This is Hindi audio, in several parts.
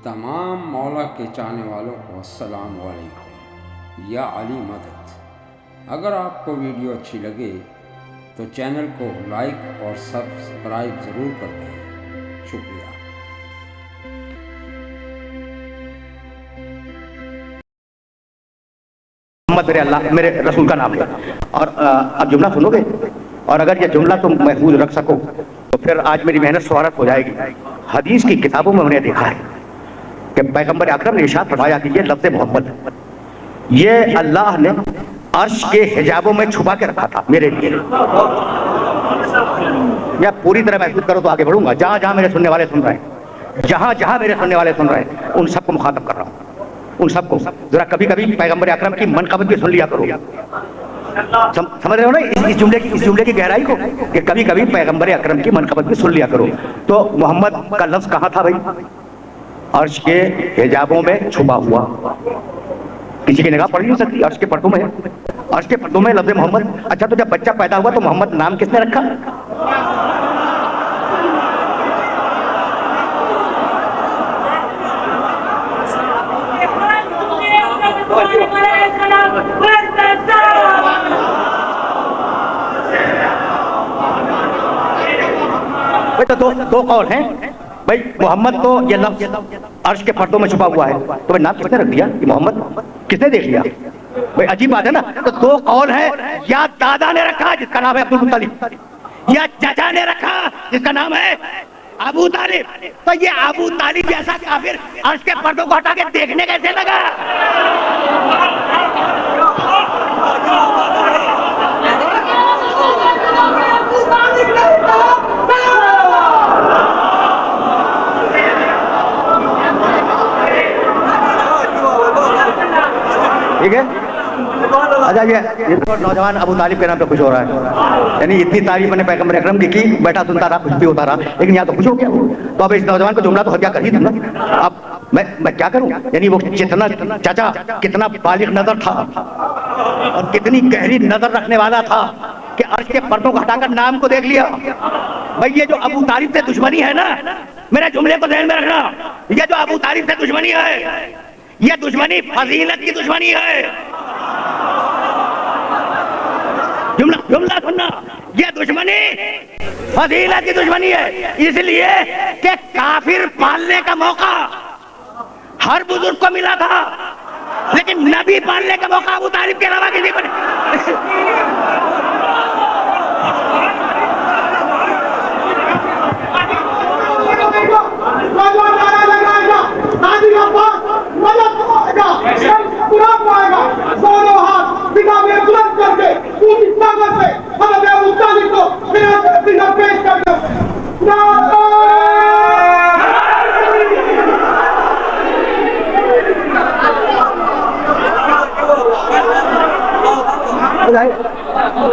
तमाम मौला के चाहने वालों को अस्सलाम वालेकुम। या अली मदद। अगर आपको वीडियो अच्छी लगे तो चैनल को लाइक और सब्सक्राइब ज़रूर कर दें। शुक्रिया। मोहम्मद मेरे अल्लाह मेरे रसूल का नाम है। और अब जुमला सुनोगे, और अगर ये जुमला तुम महफूज रख सको तो फिर आज मेरी मेहनत स्वारत हो जाएगी। हदीस की किताबों में हमने देखा है कि पैगंबर अकरम ने इरशाद फरमाया कि ये लफ्ज़ मोहम्मद ये अल्लाह ने अर्श के हिजाबों में छुपा के रखा था मेरे लिए। मैं पूरी तरह महसूस करो तो आगे बढ़ूंगा। जहां जहां मेरे सुनने वाले सुन रहे हैं, जहां जहां मेरे सुनने वाले सुन रहे हैं, उन सबको मुखातब कर रहा हूं। उन सबको जरा कभी कभी पैगंबर अकरम की मनक़बत भी सुन लिया करो। समझ रहे हो ना इस जुमले की गहराई को, कि कभी कभी पैगंबर अकरम की मनक़बत भी सुन लिया करो। तो मोहम्मद का लफ्ज़ कहाँ था भाई? अर्श के हिजाबों में छुपा हुआ। किसी की निगाह पड़ नहीं सकती, अर्श के पर्दों में। अर्श के पर्दों में लफ्ज़ मोहम्मद। अच्छा, तो जब बच्चा पैदा हुआ तो मोहम्मद नाम किसने रखा? तो दो कौल हैं भाई। मोहम्मद तो ये लफ्ज़ अर्श के पर्दों में छुपा हुआ है, तो भाई नाम किसने रख दिया? मोहम्मद किसने देख लिया भाई? अजीब बात है ना। तो दो कौल है, या दादा ने रखा जिसका नाम है अब्दुल मुत्तलिब, या चाचा ने रखा जिसका नाम है अबू तालिब। तो ये अबू तालिब जैसा काफिर अर्श के पर्दों को हटा के देखने कैसे लगा? ठीक है। अच्छा, ये नौजवान अबू तालिब के नाम पे खुश हो रहा है, यानी इतनी तारीफ मैंने पैगंबर अकरम की बैठा सुनता रहा, कुछ भी होता रहा, लेकिन यहाँ तो खुश हो गया। तो अब इस नौजवान को जुमला तो हत्या कर ही दूंगा। अब मैं क्या करूं? यानी वो कितना चाचा कितना बालिग नजर था और कितनी गहरी नजर रखने वाला था कि अर्श के पर्दों को हटाकर नाम को देख लिया। भाई ये जो अबू तालिब से दुश्मनी है ना, मेरे जुमले को ध्यान में रखना, ये जो अबू तालिब से दुश्मनी है, ये दुश्मनी फजीलत की दुश्मनी है। जुमला सुनना, ये दुश्मनी फजीलत की दुश्मनी है। इसलिए कि काफिर पालने का मौका हर बुजुर्ग को मिला था, लेकिन नबी पालने का मौका अबू तालिब के अलावा किसी को नहीं।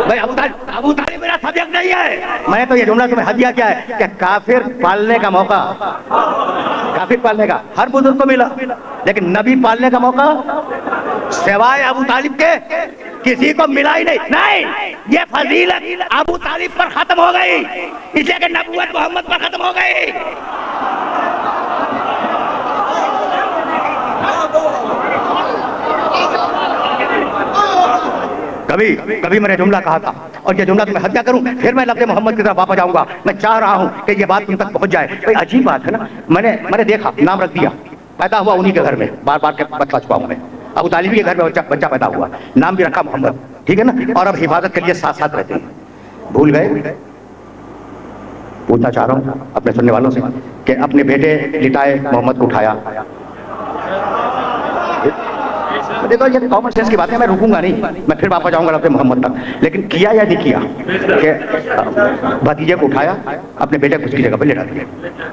भाई अबू तालिब मेरा सब्जेक्ट नहीं है। मैंने तो ये जुमला तुम्हें हदिया क्या है कि काफिर पालने का मौका, काफिर पालने का हर बुजुर्ग को मिला, लेकिन नबी पालने का मौका सिवाय अबू तालिब के किसी को मिला ही नहीं। ये फजीलत अबू तालिब पर खत्म हो गई, इसलिए कि नबूवत मोहम्मद पर खत्म हो गई। कभी कभी मैंने जुमला कहा था, और ये जुमला तुम्हें हत्या करूं, फिर मैं लफ्ज़ मोहम्मद की तरफ वापस जाऊंगा। मैं चाह रहा हूं कि ये बात तुम तक पहुंच जाए। भाई अजीब बात है ना। मैंने देखा, नाम रख दिया, पैदा हुआ उन्हीं के घर में, बार बार के बता चुका हूं मैं। अबू तालिब के घर में बच्चा पैदा हुआ, नाम भी रखा मोहम्मद, ठीक है ना। और अब हिफाजत के लिए साथ साथ रहते हैं। भूल गए? पूछना चाह रहा हूं अपने सुनने वालों से कि अपने बेटे लिटाए मोहम्मद को उठाया। देखो ये कॉमन सेंस की बात है, मैं रुकूंगा नहीं, मैं फिर वापस जाऊंगा लफ्ज़ मोहम्मद तक। लेकिन किया या नहीं किया कि भतीजे को उठाया, अपने बेटे को उसकी जगह पर लिटा दिया।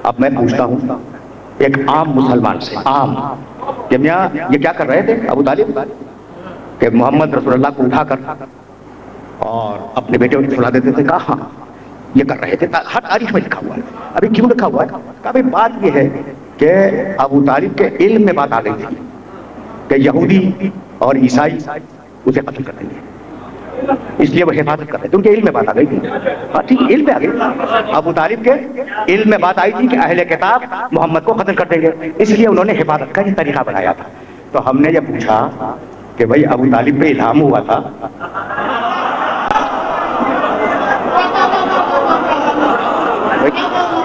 अब मैं पूछता हूँ एक आम मुसलमान से, आम कि मियाँ ये क्या कर रहे थे अबू तालिब? कि मोहम्मद रसूलुल्लाह को उठाकर और अपने बेटे को सुला देते थे। कहा ये कर रहे थे, हर तारीख में लिखा हुआ है। अभी क्यों लिखा हुआ है? कभी बात ये है कि अबू तालिब के इल्म में बात आ गई थी कि यहूदी और ईसाई उसे कत्ल कर देंगे। इसलिए वो हिफाजत कर रहे थे, उनके इल्म में बात आ गई थी। हाँ ठीक, इल्म में आ गई, अबू तालिब के इल्म में बात आई थी कि अहले किताब मोहम्मद को कत्ल कर देंगे, इसलिए उन्होंने हिफाजत का ये तरीका बनाया था। तो हमने जब पूछा कि भाई अबू तालिब पे इल्हाम हुआ था,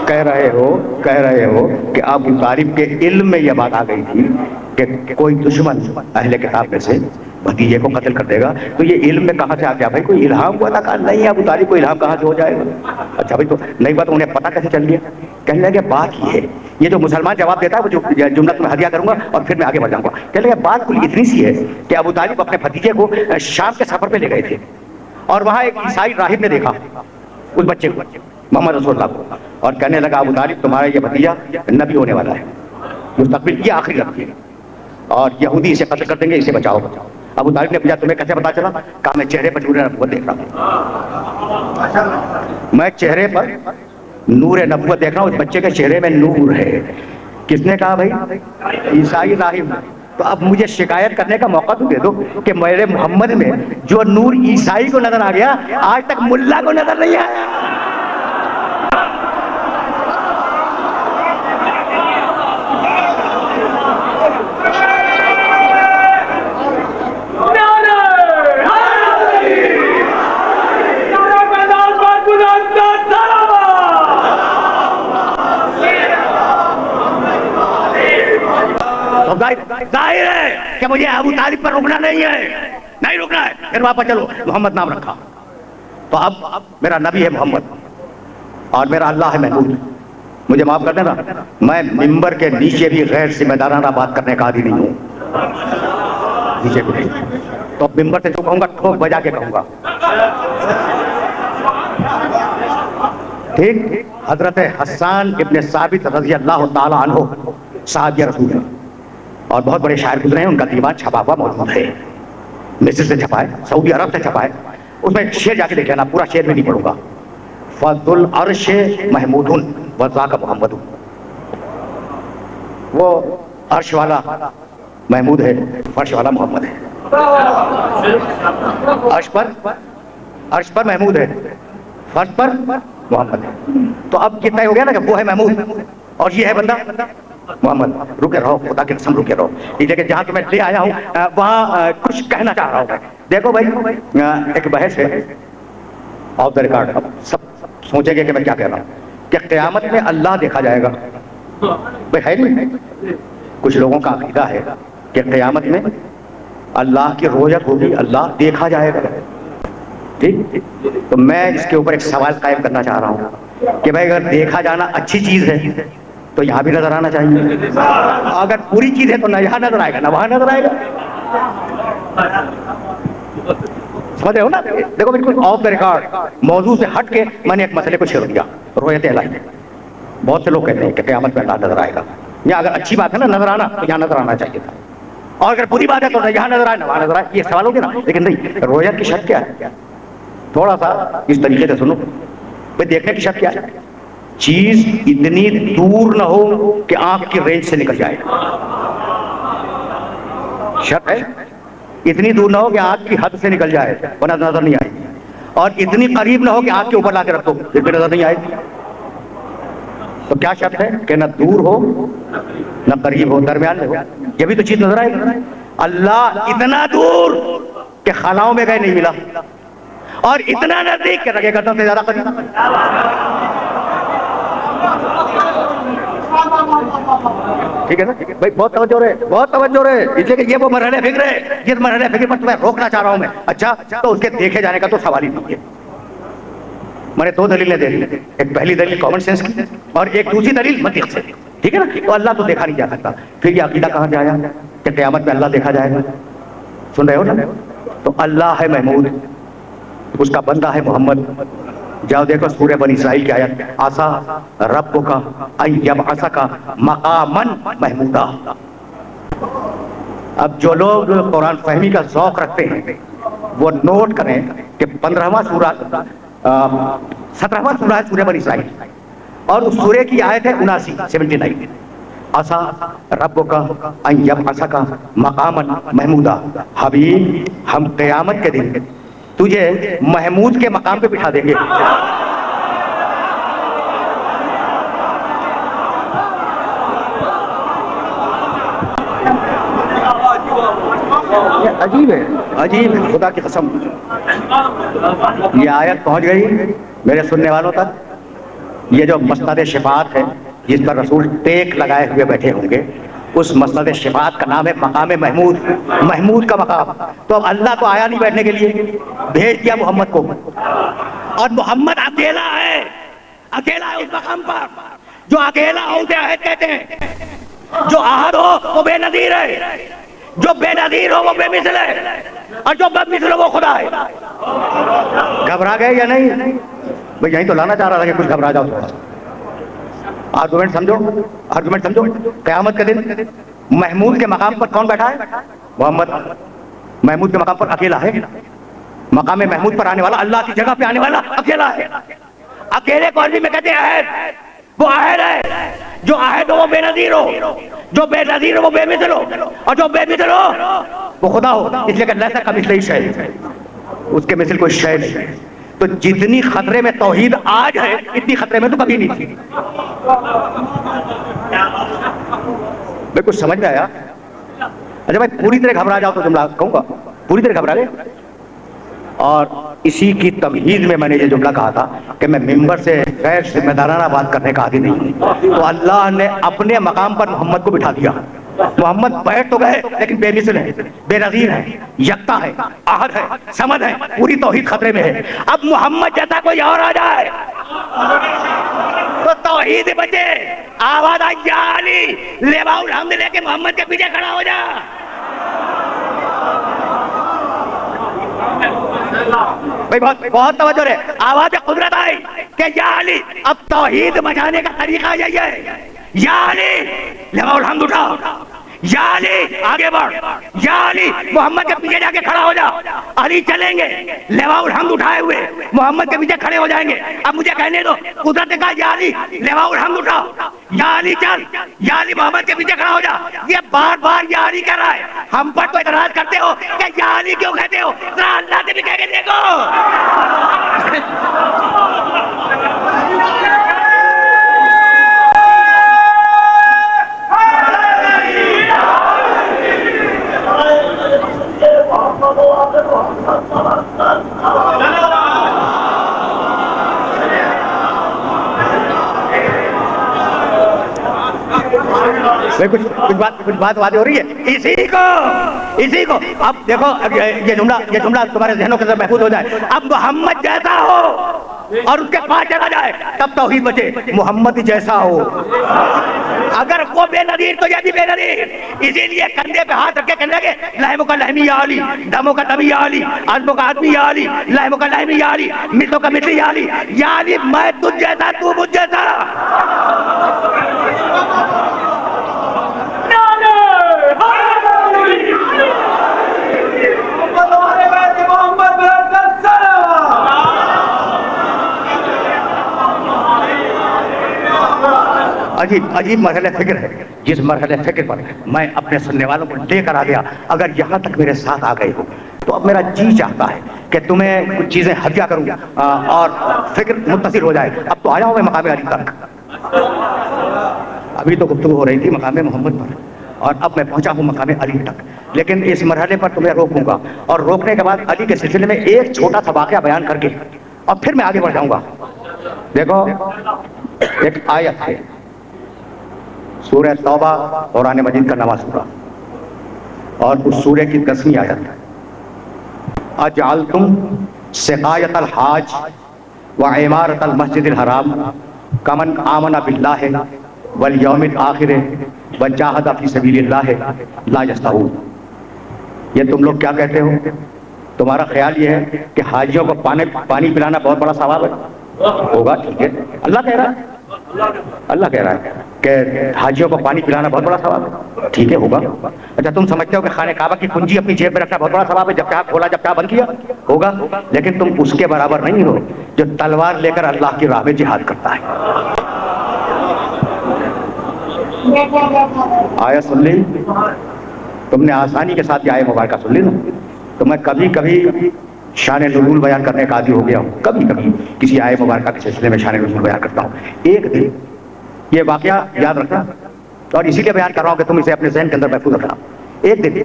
कह रहे हो कि अबू तालिब के इल्म में यह बात आ गई थी कि कोई दुश्मन अहले किताब में से भतीजे को कत्ल कर देगा, तो ये इल्म में कहाँ से आ गया भाई? कोई इल्हाम हुआ था? कहा नहीं, अबू तालिब को इल्हाम कहाँ से हो जाएगा? अच्छा भाई, तो नई बात उन्हें पता कैसे चल गया? कहने लगे बात ये है, ये जो मुसलमान जवाब देता है वो जो जुमला में हदिया करूंगा और फिर मैं आगे बढ़ जाऊंगा। कहने लगे बात कुल इतनी सी है कि अबू तालिब अपने भतीजे को शाम के सफर पे ले गए थे और वहां एक ईसाई राहिब ने देखा उस बच्चे को, मोहम्मद रसूलुल्लाह को, और कहने लगा अबू तालिब तुम्हारा ये भतीजा नबी होने वाला है, मुस्तकबिल की आखिरी नबी है और यहूदी इसे कत्ल कर देंगे, इसे बचाओ। अबू तालिब ने पूछा तुम्हें कैसे पता चला? कहा मैं चेहरे पर नूर नबुव्वत देख रहा हूं, मैं चेहरे पर नूर नबुव्वत देख रहा हूं, उस बच्चे के चेहरे में नूर है। किसने कहा भाई? ईसाई राहिब। तो अब मुझे शिकायत करने का मौका तो दे दो कि मेरे मोहम्मद में जो नूर ईसाई को नजर आ गया, आज तक मुल्ला को नजर नहीं आया। जाहिर है कि मुझे अबू तालिब पर रुकना नहीं रुकना है। फिर वापस चलो, मोहम्मद नाम रखा। तो अब मेरा नबी है मोहम्मद और मेरा अल्लाह है महमूद। मुझे माफ कर देना, मैं मिंबर के नीचे भी गैर जिम्मेदाराना बात करने का आदी नहीं हूं, नीचे भी नहीं। तो मिंबर से जो कहूंगा ठोक बजा के कहूंगा, ठीक। हजरत हसन इब्ने साबित रज़ी अल्लाह ताला अन्हु साहब रसूल है और बहुत बड़े शायर गुजरे हैं, उनका दीवान छपा हुआ मौजूद है, मिस्र से छपा है, सऊदी अरब से छपा है। उसमें एक शेर जाके देख लेना, पूरा शेर में नहीं पढ़ूंगा। फजुल अर्श महमूदुन वज़ाक मोहम्मदुन, वो अर्श वाला महमूद है, फर्श वाला मोहम्मद है। अर्श पर महमूद है, फर्श पर मोहम्मद है। तो अब कितना हो गया ना कि वो है महमूद और ये है बंदा मोहम्मद। रुके रहो, खुदा की कसम रुके रहो, लेकिन जहाँ तुम्हें ले आया हूँ वहाँ कुछ कहना चाह रहा हूँ मैं। देखो भाई, एक बहस है ऑफ द रिकॉर्ड, अब सब सोचेंगे कि मैं क्या कह रहा हूँ कि क़यामत में अल्लाह देखा जाएगा। भाई है नहीं, कुछ लोगों का अकीदा है कि क़यामत में अल्लाह की रोयत होगी, अल्लाह देखा जाएगा। ठीक, तो मैं इसके ऊपर एक सवाल कायम करना चाह रहा हूँ कि भाई अगर देखा जाना अच्छी चीज है तो यहाँ भी नजर आना चाहिए, अगर पूरी चीज है तो ना यहाँ नजर आएगा ना वहां नजर आएगा। समझ रहे हो ना? देखो बिल्कुल ऑफ द रिकॉर्ड मौजू से हट के मैंने एक मसले को छेड़ दिया, रोयत इलाही। बहुत से लोग कहते हैं कि क़यामत में अल्लाह नजर आएगा, या अगर अच्छी बात है ना नजर आना, तो यहाँ नजर आना चाहिए था, और अगर बुरी बात है तो यहाँ नजर आए ना वहां नजर आए। ये सवाल हो गया ना। लेकिन नहीं, रोयत की शर्त क्या है? थोड़ा सा इस तरीके से सुनो भाई, देखने की शर्त क्या है? चीज इतनी दूर न हो कि आंख की रेंज से निकल जाए, शर्त है। इतनी दूर ना हो कि आंख की हद से निकल जाए, वरना नजर नहीं आएगी, और इतनी करीब ना हो कि आंख के ऊपर लाके रखो, फिर भी नजर नहीं आएगी। तो क्या शर्त है कि न दूर हो न करीब हो, दरमियान में हो, ये भी तो चीज नजर आएगी। अल्लाह इतना दूर कि खानाओं में गए नहीं मिला, और इतना नजदीक के लगे गर्दन से ज्यादा करीब। ठीक है ना भाई, बहुत तवज्जो रहे, बहुत तवज्जो रहे, इसलिए कि ये वो मरहले फिक्र है जिस मरहले फिक्र पर तुम्हें रोकना चाह रहा हूं मैं। अच्छा, तो उसके देखे जाने का तो सवाल ही नहीं है। मैंने दो दलीलें दे दी, एक पहली दलील कॉमन सेंस की और एक दूसरी दलील मंतिक से। ठीक है ना? तो अल्लाह तो देखा नहीं जा सकता, फिर ये अकीदा कहां से आया कि क़यामत में अल्लाह देखा जाएगा? सुन रहे हो ना? तो अल्लाह है महमूद, उसका बंदा है मोहम्मद। जाओ देखो सूरह बनी इस्राइल की आयत, आसा रब्बुका अन यबअसका मकामन महमूदा। अब जो लोग कुरान फहमी का शौक रखते हैं वो नोट करें कि 15वां सूरा 17वां सूरा है सूरह बनी इस्राइल, और उस सूरह की आयत है 79 आसा रब्बुका अन यबअसका मकामन महमूदा। हबीब, हम क़यामत के दिन तुझे महमूद के मकाम पे बिठा देंगे। अजीब है, अजीब है, खुदा की कसम। ये आयत पहुंच गई मेरे सुनने वालों तक। ये जो मसनद शिफात है जिस पर रसूल टेक लगाए हुए बैठे होंगे, उस मसनद शिफात का नाम है मकाम महमूद, महमूद का मकाम। तो अब अल्लाह तो आया नहीं बैठने के लिए, भेज दिया मोहम्मद को, और मोहम्मद अकेला है, अकेला है उस मकाम पर। जो अकेला हो उसे अहद कहते हैं, जो आहद हो वो बेनजीर है, जो बेनजीर हो वो बेमिसल है, और जो बेमिसल हो वो खुदा है। घबरा गए या नहीं? भाई यही तो लाना चाह रहा था कि कुछ घबरा जाओ थोड़ा। आर्गुमेंट समझो, आर्गुमेंट समझो। क़यामत के दिन महमूद के मकाम पर कौन बैठा है? मोहम्मद महमूद के मकाम पर अकेला है। मकाम महमूद पर आने वाला, अल्लाह की जगह पे आने वाला अकेला है। अकेले को अरबी में कहते हैं अहद। वो अहद है, जो अहद हो वो बेनजीर हो, जो बेनजीर हो वो बेमिसल हो, और जो बेमिसल हो वो खुदा हो। इसलिए लैसा कमिस्लिही शै, उसके मिसल कोई शय नहीं। तो जितनी खतरे में तौहीद आज है, इतनी खतरे में तो कभी नहीं थी। मैं कुछ समझ में आया? अच्छा भाई, पूरी तरह घबरा जाओ तो जुमला कहूंगा, पूरी तरह घबरा गए। और इसी की तमहीद में मैंने ये जुमला कहा था कि मैं मिंबर से गैर जिम्मेदाराना बात करने का आदि नहीं हूं। तो अल्लाह ने अपने मकाम पर मोहम्मद को बिठा दिया। मोहम्मद बैठ तो गए लेकिन बेमिसल है, बेनजीर है, यक्ता है, आहद है, समद है, पूरी तौहीद खतरे में है। अब मोहम्मद जैसा कोई और आ जाए तो तौहीद बचे। आवाज आ या अली, लेवाउल हम्द लेके मोहम्मद के पीछे खड़ा हो जा। भाई बहुत बहुत तवज्जो रे, आवाज कुदरत आई कि या अली, अब तौहीद मचाने का तरीका यही है। या अली, लेवाउल हम्द उठाओ, या अली आगे बढ़, या अली मोहम्मद के पीछे जाके खड़ा हो जा। अली चलेंगे लेवाउल हम्द उठाए हुए, मोहम्मद के पीछे खड़े हो जाएंगे। अब मुझे कहने दो, कुदरत ने कहा या अली लेवाउल हम्द उठाओ, या अली चल, या अली मोहम्मद के पीछे खड़ा हो जा। ये बार बार या अली कर रहा है। हम पर तो इतराज करते हो कि या अली क्यों कहते हो? जरा अल्लाह से भी कह के देखो। कुछ बात हो रही है। इसी को अब देखो, ये जुमला तुम्हारे जहनों के अंदर महफूज हो जाए। अब मोहम्मद जैसा हो और उसके पास चला जाए तब तौहीद बचे। मोहम्मद जैसा हो, अगर वो बेनजीर तो ये भी बेनजीर। इसीलिए कंधे पे हाथ रख के कहने लगे लहमो का लहमी या अली, दमो का दमी या अली, आदमों का आदमी या अली, लहमो का लहमी या अली, मिसलों का मिसली या अली। या अली मैं तुझ जैसा, तू मुझ जैसा। अजीब मरहले फिक्र है, जिस मरहले फिक्र पर मैं अपने सुनने वालों को लेकर आ गया। अगर यहाँ तक मेरे साथ आ गए हो तो अब मेरा जी चाहता है कि तुम्हें कुछ चीजें हदिया करूं और फिक्र मुत्तसिल हो जाए। अब तो आया हूं मैं मकाम अली तक। अभी तो गुफ्तगू हो रही थी मकाम मोहम्मद पर, और अब मैं पहुंचा हूं मकाम अली तक। लेकिन इस मरहले पर तुम्हें रोकूंगा, और रोकने के बाद अली के सिलसिले में एक छोटा सा वाक़या बयान करके और फिर मैं आगे बढ़ जाऊंगा। देखो, एक आयत है सूरह तौबा, कुरान मजीद का नवा सूरा, और उस सूरह की 10वीं आयत है। अजअलतुम सिकायतल हाज व इमारतल मस्जिदिल हराम कमन आमना बिल्लाहि वल यौमिल आखिर व जाहद फी सबीलिल्लाह ला यस्तहून। ये तुम लोग क्या कहते हो? तुम्हारा ख्याल ये है कि हाजियों को पानी पिलाना बहुत बड़ा सवाब है? होगा, ठीक है। अल्लाह कह रहा है कि हाजियों को पानी पिलाना बहुत बड़ा सवाब है, ठीक है, होगा। अच्छा, तुम समझते हो कि खाने काबा की कुंजी अपनी जेब में रखना बहुत बड़ा सवाब है? जब चाह खोला, जब चाह बंद किया, होगा। लेकिन तुम उसके बराबर नहीं हो जो तलवार लेकर अल्लाह की राह में जिहाद करता है। आया सुन ली तुमने, आसानी के साथ ये आया मुबारका सुन ली ना। तो मैं कभी कभी शान नुज़ूल बयान करने का आदी हो गया हूँ। कभी कभी किसी आए मुबारक के सिलसिले में शान नुज़ूल बयान करता हूँ। एक दिन ये वाकया याद रखना, और इसीलिए बयान कर रहा हूँ कि तुम इसे अपने जहन के अंदर महफूज रखना। एक दिन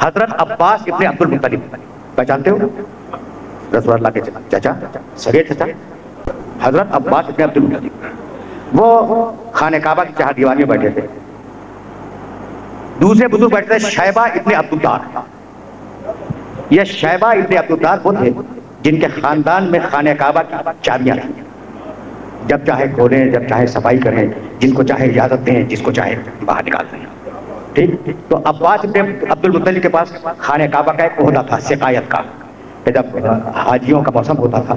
हजरत अब्बास इब्ने अब्दुल मुत्तलिब, पहचानते हो, रसूल अल्लाह के चाचा, सगे चाचा, हजरत अब्बास इब्ने अब्दुल मुत्तलिब, वो खाने काबा की चार दीवार में बैठे थे। दूसरे बुजुर्ग बैठे थे शैबा इब्ने अब्दुल्लाह। ये शैबा इब्ने अब्दुल्लाह वो थे जिनके खानदान में खाने काबा की चाबियां थी। जब चाहे खोलें, जब चाहे सफाई करें, जिनको चाहे इजाजत दें, जिसको चाहे बाहर निकाल दें। ठीक, तो अब्बास इब्ने अब्दुल मुत्तलिब के पास खाने काबा का एक ओहदा था, सिकायत का। कि जब हाजियों का मौसम होता था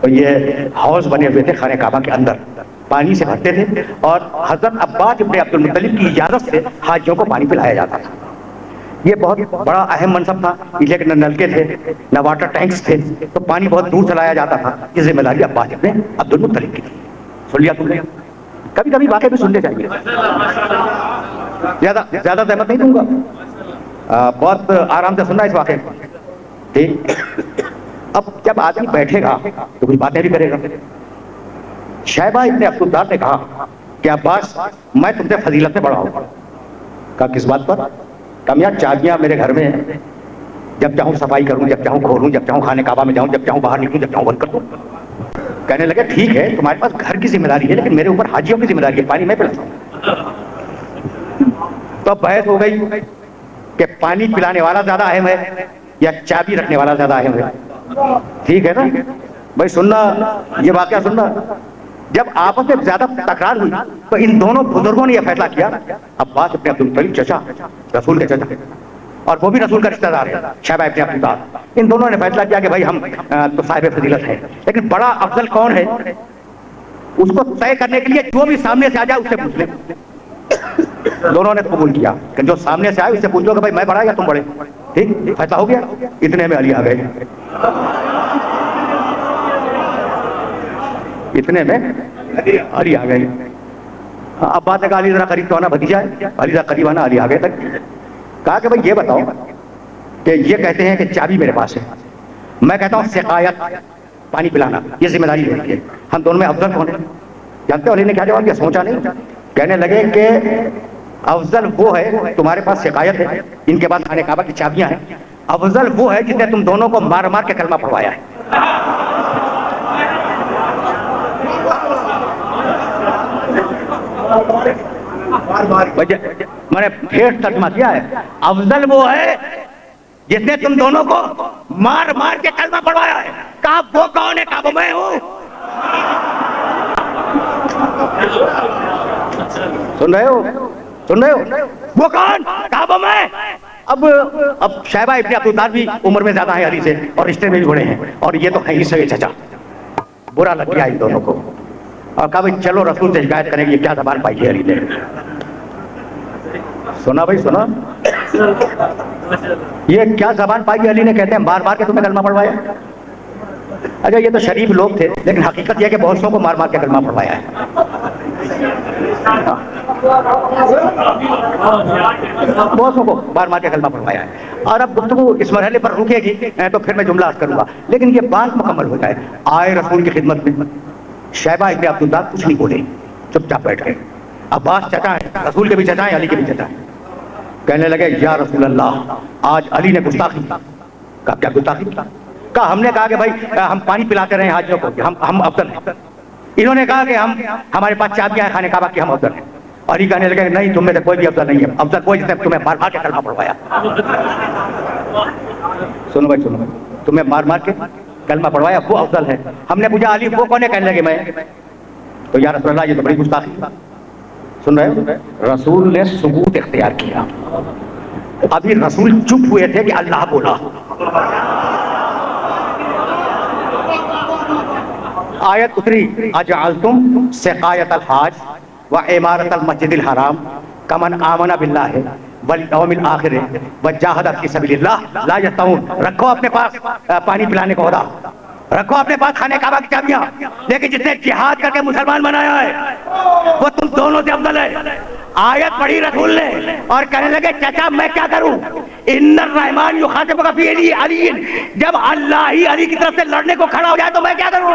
तो ये हौज बने हुए थे खाने काबा के अंदर, पानी से भरते थे, और हजरत अब्बास इब्ने अब्दुल मुत्तलिब की इजाजत से हाजियों को पानी पिलाया जाता था। ये बहुत बड़ा अहम मनसब था, इसलिए कि न नलके थे न वाटर टैंक्स थे, तो पानी बहुत दूर से लाया जाता था। ये जिम्मेदारी अब्बास इब्ने अब्दुल मुत्तलिब की थी। सुन लिया तुमने? कभी कभी वाकई भी सुनने चाहिए, ज्यादा जहमत नहीं दूंगा, बहुत आराम से सुनना इस वाकई को। ठीक, अब जब आदमी बैठेगा तो कुछ बातें भी करेगा। शैबा इब्ने अब्दुल्लाह ने कहा कि अब्बास, मैं तुमसे फजीलत में बड़ा हूं। कहा किस बात पर? कम यार, चाबियां मेरे घर में हैं, जब चाहूं सफाई करूं, जब चाहूं खोलूं, जब चाहूं खाने काबा में जाऊं, जब चाहूं बाहर निकलूं, जब चाहूं बंद कर दूं। कहने लगे ठीक है, तुम्हारे पास घर की जिम्मेदारी है, लेकिन मेरे ऊपर हाजियों की जिम्मेदारी है, पानी मैं पिलाता हूं। तो बहस हो गई कि पानी पिलाने वाला ज्यादा अहम है या चाबी रखने वाला ज्यादा अहम है। ठीक है ना भाई, सुनना, ये वाकया सुनना। जब आपस में ज्यादा तकरार हुई तो इन दोनों बुजुर्गों ने यह फैसला किया, अब्बास इब्ने अब्दुल मुत्तलिब चाचा, रसूल के चाचा, और वो भी रसूल का रिश्तेदार है, शैबा इब्ने अब्दुल्लाह, इन दोनों ने फैसला किया कि भाई हम तो साहिब फजीलत है, लेकिन बड़ा अफजल कौन है उसको तय करने के लिए जो भी सामने से आ जाए उससे पूछ ले। दोनों ने कबूल किया कि जो सामने से आए उससे पूछ लो कि भाई मैं बड़ा या तुम बड़े। ठीक, फैसला हो गया। इतने में अली आ गए, इतने में अली आ गए। अब बात है कि अली जरा करीब तो आना, भतीजा है, अली जरा करीब आना, अली आ गए तक। कहा कि भाई ये बताओ कि ये कहते हैं कि चाबी मेरे पास है, मैं कहता हूँ सिकायत, पानी पिलाना, ये जिम्मेदारी मेरी है, हम दोनों में अफजल कौन है? जानते हो अली ने क्या जवाब दिया? सोचा नहीं। कहने लगे कि अफजल वो है, तुम्हारे पास शिकायत है, इनके पास खाने काबा की चाबियां हैं, अफजल वो है जिसने तुम दोनों को मार मार के कलमा पढ़वाया है। मैंने फिर तर्जमा किया है, अफजल वो है जिसने तुम दोनों को मार मार के कलमा पढ़वाया है। कहा वो कौन है? कहा वो मैं हूं। सुन रहे हो? सुन रहे हो? वो कौन? कहा वो मैं। अब शैबा इब्ने अब्दुल्लाह भी उम्र में ज्यादा है अली से, और रिश्ते में भी बड़े हैं, और ये तो है ही सगे चाचा। बुरा लग गया इन दोनों को, और कहा भाई चलो रसूल से शिकायत करेंगे, क्या जबान पाई है अली ने। सुना भाई, सुना, ये क्या जबान पाई अली ने? कहते हैं मार मार के तुम्हें कलमा पढ़वाया। अच्छा, ये तो शरीफ लोग थे, लेकिन हकीकत यह कि बहुत सौ को मार मार के कलमा पढ़वाया है। बहुत सौ को मार मार के कलमा पढ़वाया है। और अब गुफ्तगू इस मरहले पर रुकेगी तो फिर मैं जुमला अर्ज करूंगा, लेकिन ये बात मुकम्मल हो जाए। आए रसूल की खिदमत में, शैबा इब्ने अब्दुल्लाह कुछ नहीं बोले, चुपचाप बैठ गए। अब्बास चाचा है, रसूल के भी चाचा है, अली के भी चाचा है। कहने लगे या रसूल अल्लाह, आज अली ने गुस्ताखी। कहा क्या गुस्ताखी? कहा हमने कहा कि भाई हम पानी पिलाते रहे हाजियों को, हम अफजल हैं। इन्होंने कहा कि हमारे पास चाबियां हैं खाने काबा की, हम अफजल हैं। अली कहने लगे नहीं, तुम में से कोई भी अफजल नहीं है, अफजल कोई जिसने तुम्हें मार मार के कलमा पढ़वाया। सुनो भाई, सुनो, तुम्हें मार मार के कलमा पढ़वाया वो अफजल है। हमने पूछा अली वो कौन है? कहने लगे मैं। तो या रसूल अल्लाह, ये तो बड़ी गुस्ताखी। सुन रहे हो? रसूल ने सुकूत इख्तियार किया। अभी रसूल चुप हुए थे कि अल्लाह बोला। आयत उतरी, अजअलतुम सिकायतल हाज व इमारतल मस्जिदिल हराम कमन आमना बिल्लाहि वल यौमिल आखिर व जाहद फी सबीलिल्लाह ला यस्तऊन। रखो अपने पास पानी पिलाने का ओहदा, रखो अपने पास खाने काबा की चाबियां, लेकिन जिसने जिहाद करके मुसलमान बनाया है वो तुम दोनों से अफजल है। आयत पढ़ी रसूल ने और कहने लगे चाचा मैं क्या करूं, इन्नर रहमान युखातिबुका फी अली, जब अल्लाह ही अली की तरफ से लड़ने को खड़ा हो जाए तो मैं क्या करूं।